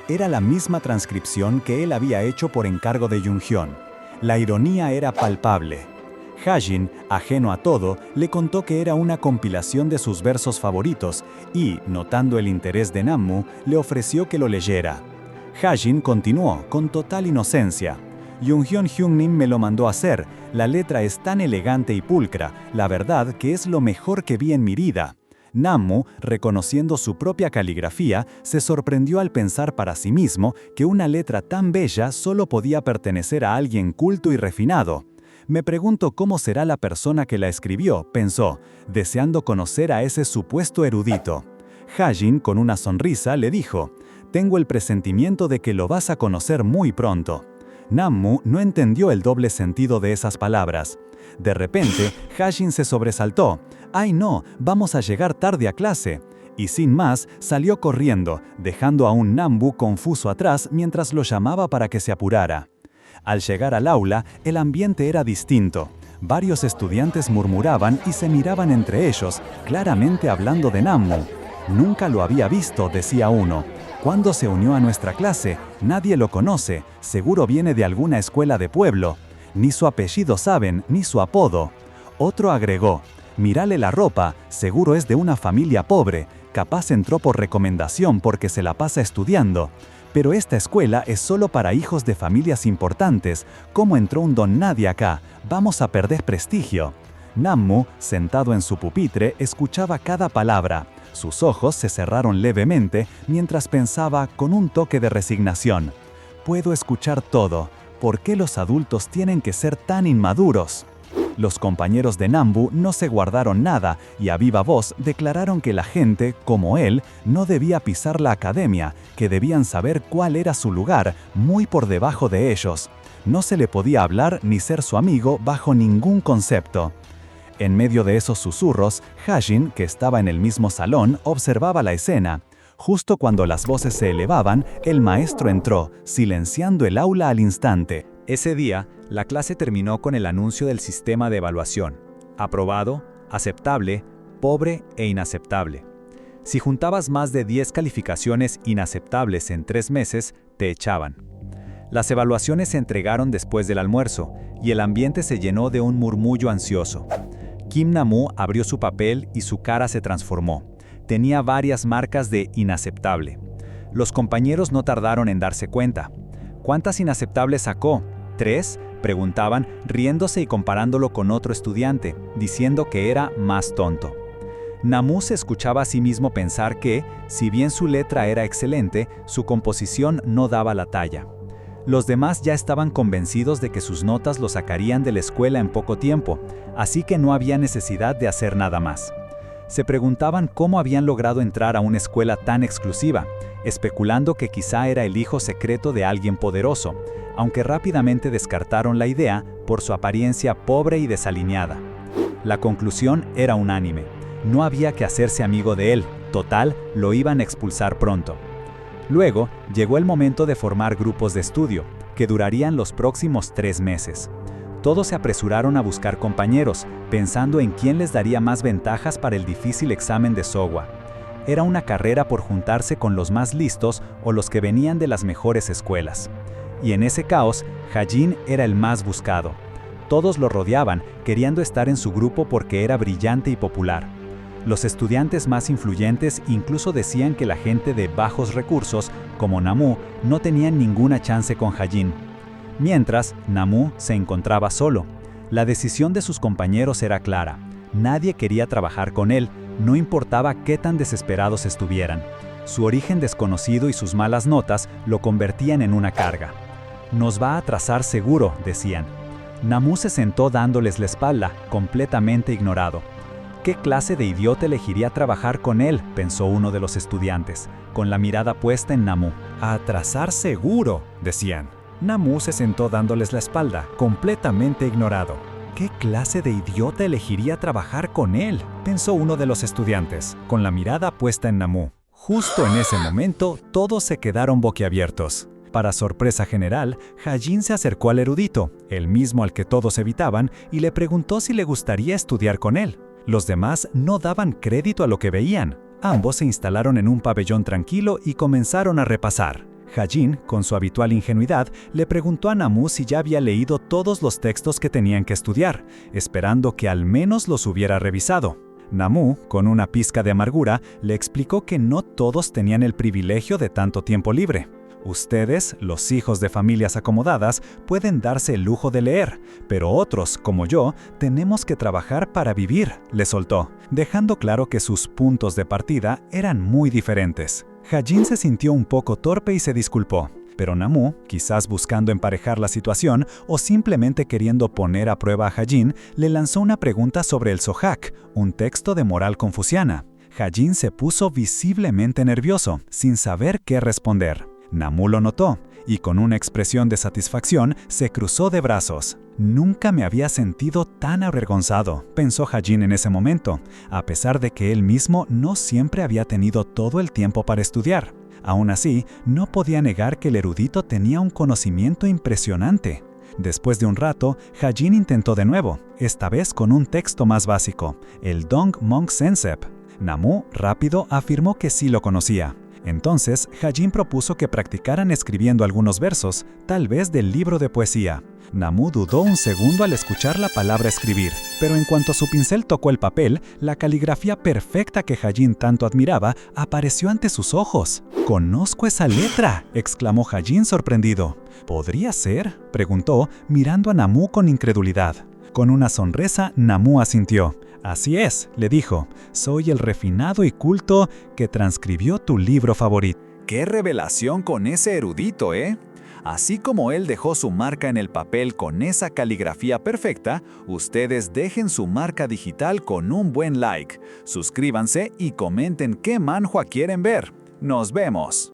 Era la misma transcripción que él había hecho por encargo de Jung-hyun. La ironía era palpable. Hajin, ajeno a todo, le contó que era una compilación de sus versos favoritos y, notando el interés de Nam-bu, le ofreció que lo leyera. Hajin continuó, con total inocencia: «Jung-hyun Hyungnim me lo mandó a hacer. La letra es tan elegante y pulcra, la verdad que es lo mejor que vi en mi vida». Nam-bu, reconociendo su propia caligrafía, se sorprendió al pensar para sí mismo que una letra tan bella solo podía pertenecer a alguien culto y refinado. «Me pregunto cómo será la persona que la escribió», pensó, deseando conocer a ese supuesto erudito. Hajin, con una sonrisa, le dijo: «Tengo el presentimiento de que lo vas a conocer muy pronto». Nam-bu no entendió el doble sentido de esas palabras. De repente, Hajin se sobresaltó. «¡Ay no! Vamos a llegar tarde a clase». Y sin más, salió corriendo, dejando a un Nam-bu confuso atrás mientras lo llamaba para que se apurara. Al llegar al aula, el ambiente era distinto. Varios estudiantes murmuraban y se miraban entre ellos, claramente hablando de Nam-bu. «Nunca lo había visto», decía uno. «¿Cuándo se unió a nuestra clase? Nadie lo conoce, seguro viene de alguna escuela de pueblo. Ni su apellido saben, ni su apodo». Otro agregó: «Mírale la ropa, seguro es de una familia pobre, capaz entró por recomendación porque se la pasa estudiando. Pero esta escuela es solo para hijos de familias importantes. ¿Cómo entró un don nadie acá? Vamos a perder prestigio». Nam-bu, sentado en su pupitre, escuchaba cada palabra. Sus ojos se cerraron levemente mientras pensaba con un toque de resignación: «Puedo escuchar todo. ¿Por qué los adultos tienen que ser tan inmaduros?». Los compañeros de Nam-bu no se guardaron nada y a viva voz declararon que la gente, como él, no debía pisar la academia, que debían saber cuál era su lugar, muy por debajo de ellos. No se le podía hablar ni ser su amigo bajo ningún concepto. En medio de esos susurros, Hajin, que estaba en el mismo salón, observaba la escena. Justo cuando las voces se elevaban, el maestro entró, silenciando el aula al instante. Ese día, la clase terminó con el anuncio del sistema de evaluación: aprobado, aceptable, pobre e inaceptable. Si juntabas más de 10 calificaciones inaceptables en 3 meses, te echaban. Las evaluaciones se entregaron después del almuerzo, y el ambiente se llenó de un murmullo ansioso. Kim Nam-bu abrió su papel y su cara se transformó. Tenía varias marcas de inaceptable. Los compañeros no tardaron en darse cuenta. ¿Cuántas inaceptables sacó? ¿3? Preguntaban, riéndose y comparándolo con otro estudiante, diciendo que era más tonto. Nam-bu se escuchaba a sí mismo pensar que, si bien su letra era excelente, su composición no daba la talla. Los demás ya estaban convencidos de que sus notas lo sacarían de la escuela en poco tiempo, así que no había necesidad de hacer nada más. Se preguntaban cómo habían logrado entrar a una escuela tan exclusiva, especulando que quizá era el hijo secreto de alguien poderoso, aunque rápidamente descartaron la idea por su apariencia pobre y desalineada. La conclusión era unánime: no había que hacerse amigo de él, total, lo iban a expulsar pronto. Luego, llegó el momento de formar grupos de estudio, que durarían los próximos 3 meses. Todos se apresuraron a buscar compañeros, pensando en quién les daría más ventajas para el difícil examen de Sohwa. era una carrera por juntarse con los más listos o los que venían de las mejores escuelas. Y en ese caos, Ha-Jin era el más buscado. Todos lo rodeaban, queriendo estar en su grupo porque era brillante y popular. Los estudiantes más influyentes incluso decían que la gente de bajos recursos, como Namu, no tenían ninguna chance con Ha-Jin. Mientras, Namu se encontraba solo. La decisión de sus compañeros era clara. Nadie quería trabajar con él, no importaba qué tan desesperados estuvieran. Su origen desconocido y sus malas notas lo convertían en una carga. «Nos va a atrasar seguro», decían. Namu se sentó dándoles la espalda, completamente ignorado. «¿Qué clase de idiota elegiría trabajar con él?», pensó uno de los estudiantes, con la mirada puesta en Namu. «Atrasar seguro», decían. Namu se sentó dándoles la espalda, completamente ignorado. «¿Qué clase de idiota elegiría trabajar con él?», pensó uno de los estudiantes, con la mirada puesta en Namu. Justo en ese momento, todos se quedaron boquiabiertos. Para sorpresa general, Ha-Jin se acercó al erudito, el mismo al que todos evitaban, y le preguntó si le gustaría estudiar con él. Los demás no daban crédito a lo que veían. Ambos se instalaron en un pabellón tranquilo y comenzaron a repasar. Ha-Jin, con su habitual ingenuidad, le preguntó a Namu si ya había leído todos los textos que tenían que estudiar, esperando que al menos los hubiera revisado. Namu, con una pizca de amargura, le explicó que no todos tenían el privilegio de tanto tiempo libre. Ustedes, los hijos de familias acomodadas, pueden darse el lujo de leer, pero otros, como yo, tenemos que trabajar para vivir, le soltó, dejando claro que sus puntos de partida eran muy diferentes. Ha-Jin se sintió un poco torpe y se disculpó, pero Namu, quizás buscando emparejar la situación o simplemente queriendo poner a prueba a Ha-Jin, le lanzó una pregunta sobre el Sohak, un texto de moral confuciana. Ha-Jin se puso visiblemente nervioso, sin saber qué responder. Namu lo notó, y con una expresión de satisfacción se cruzó de brazos. «Nunca me había sentido tan avergonzado», pensó Ha-Jin en ese momento, a pesar de que él mismo no siempre había tenido todo el tiempo para estudiar. Aún así, no podía negar que el erudito tenía un conocimiento impresionante. Después de un rato, Ha-Jin intentó de nuevo, esta vez con un texto más básico, el Dong Mong Sensep. Namu, rápido, afirmó que sí lo conocía. Entonces, Ha-Jin propuso que practicaran escribiendo algunos versos, tal vez del libro de poesía. Namu dudó un segundo al escuchar la palabra escribir, pero en cuanto su pincel tocó el papel, la caligrafía perfecta que Ha-Jin tanto admiraba apareció ante sus ojos. «¡Conozco esa letra!», exclamó Ha-Jin sorprendido. «¿Podría ser?», preguntó, mirando a Namu con incredulidad. Con una sonrisa, Namu asintió. «Así es», le dijo, «soy el refinado y culto que transcribió tu libro favorito». ¡Qué revelación con ese erudito, eh! Así como él dejó su marca en el papel con esa caligrafía perfecta, ustedes dejen su marca digital con un buen like. Suscríbanse y comenten qué manhwa quieren ver. ¡Nos vemos!